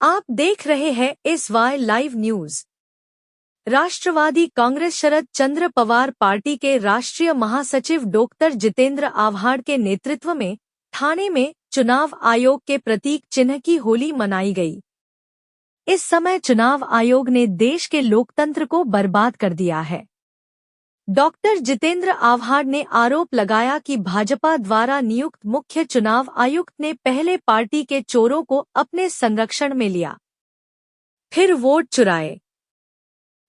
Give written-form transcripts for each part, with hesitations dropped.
आप देख रहे हैं SY लाइव न्यूज। राष्ट्रवादी कांग्रेस शरद चंद्र पवार पार्टी के राष्ट्रीय महासचिव डॉक्टर जितेंद्र आव्हाड के नेतृत्व में ठाणे में चुनाव आयोग के प्रतीक चिन्ह की होली मनाई गई। इस समय चुनाव आयोग ने देश के लोकतंत्र को बर्बाद कर दिया है। डॉक्टर जितेंद्र आव्हाड ने आरोप लगाया कि भाजपा द्वारा नियुक्त मुख्य चुनाव आयुक्त ने पहले पार्टी के चोरों को अपने संरक्षण में लिया, फिर वोट चुराए।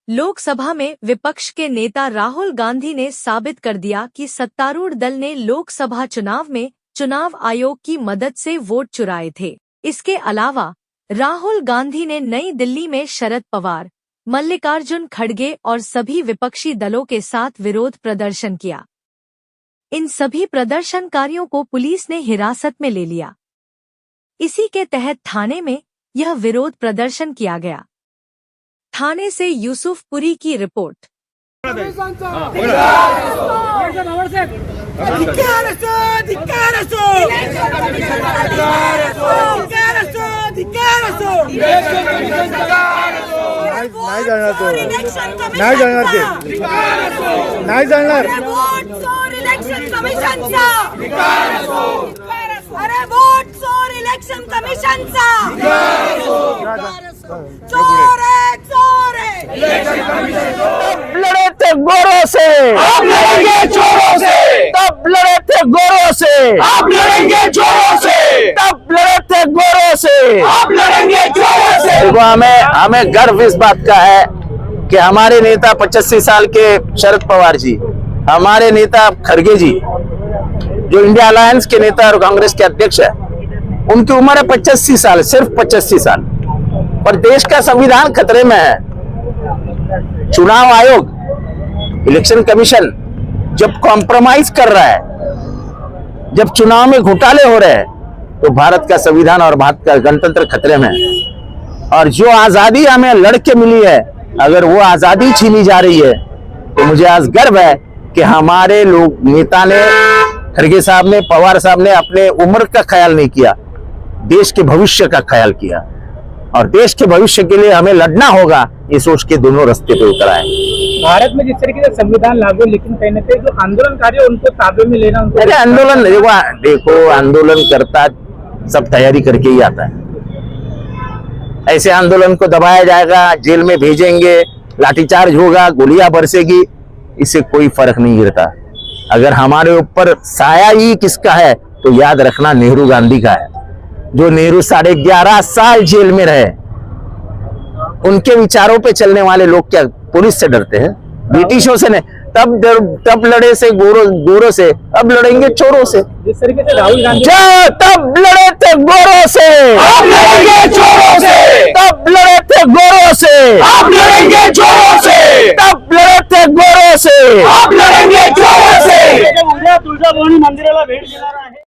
लोकसभा में विपक्ष के नेता राहुल गांधी ने साबित कर दिया कि सत्तारूढ़ दल ने लोकसभा चुनाव में चुनाव आयोग की मदद से वोट चुराए थे। इसके अलावा राहुल गांधी ने नई दिल्ली में शरद पवार, मल्लिकार्जुन खड़गे और सभी विपक्षी दलों के साथ विरोध प्रदर्शन किया। इन सभी प्रदर्शनकारियों को पुलिस ने हिरासत में ले लिया। इसी के तहत ठाणे में यह विरोध प्रदर्शन किया गया। ठाणे से यूसुफ पुरी की रिपोर्ट। नहीं जाना तो नहीं जाना नहीं जाना। अरे वोट चोर इलेक्शन कमिशनचा चोर है, चोर है। लड़े थे गोरों से, अब लड़ेंगे चोरों से। तब लड़े थे गोरों से, अब लड़ेंगे चोरों से। तब लड़े थे गोरों से, अब लड़ेंगे चोरों से। देखो, हमें गर्व इस बात का है कि हमारे नेता 85 साल के शरद पवार जी, हमारे नेता खड़गे जी जो इंडिया अलायंस के नेता और कांग्रेस के अध्यक्ष है, उनकी उम्र है 85 साल, सिर्फ 85 साल, और देश का संविधान खतरे में है। चुनाव आयोग, इलेक्शन कमीशन जब कॉम्प्रोमाइज कर रहा है, जब चुनाव में घोटाले हो रहे हैं, तो भारत का संविधान और भारत का गणतंत्र खतरे में है। और जो आजादी हमें लड़के मिली है, अगर वो आजादी छीनी जा रही है, तो मुझे आज गर्व है कि हमारे लोग नेता ने, खड़गे साहब ने, पवार साहब ने अपने उम्र का ख्याल नहीं किया, देश के भविष्य का ख्याल किया। और देश के भविष्य के लिए हमें लड़ना होगा, ये सोच के दोनों रास्ते पे उतर आए। भारत में जिस तरीके से संविधान लागू, लेकिन कहीं न कहीं जो आंदोलनकारी उनको ताबे में लेना, उनको अरे आंदोलन देखो, आंदोलन करता सब तैयारी करके ही आता है। ऐसे आंदोलन को दबाया जाएगा, जेल में भेजेंगे, लाठीचार्ज होगा, गोलियां बरसेगी, इससे कोई फर्क नहीं गिरता। अगर हमारे ऊपर साया ही किसका है, तो याद रखना नेहरू गांधी का है। जो नेहरू 11.5 साल जेल में रहे, उनके विचारों पे चलने वाले लोग क्या पुलिस से डरते हैं? ब्रिटिशों से नहीं। तब लड़े से गोरों से, अब लड़ेंगे चोरों से। जिस तरीके से राहुल गांधी तब लड़े थे गोरों से, अब लड़ेंगे चोरों से। तब लड़े थे गोरों से, अब लड़ेंगे चोरों से। तब लड़े थे गोरों से, अब लड़ेंगे चोरों से। उद्या तुळजाभवानी मंदिराला भेट देणार आहे।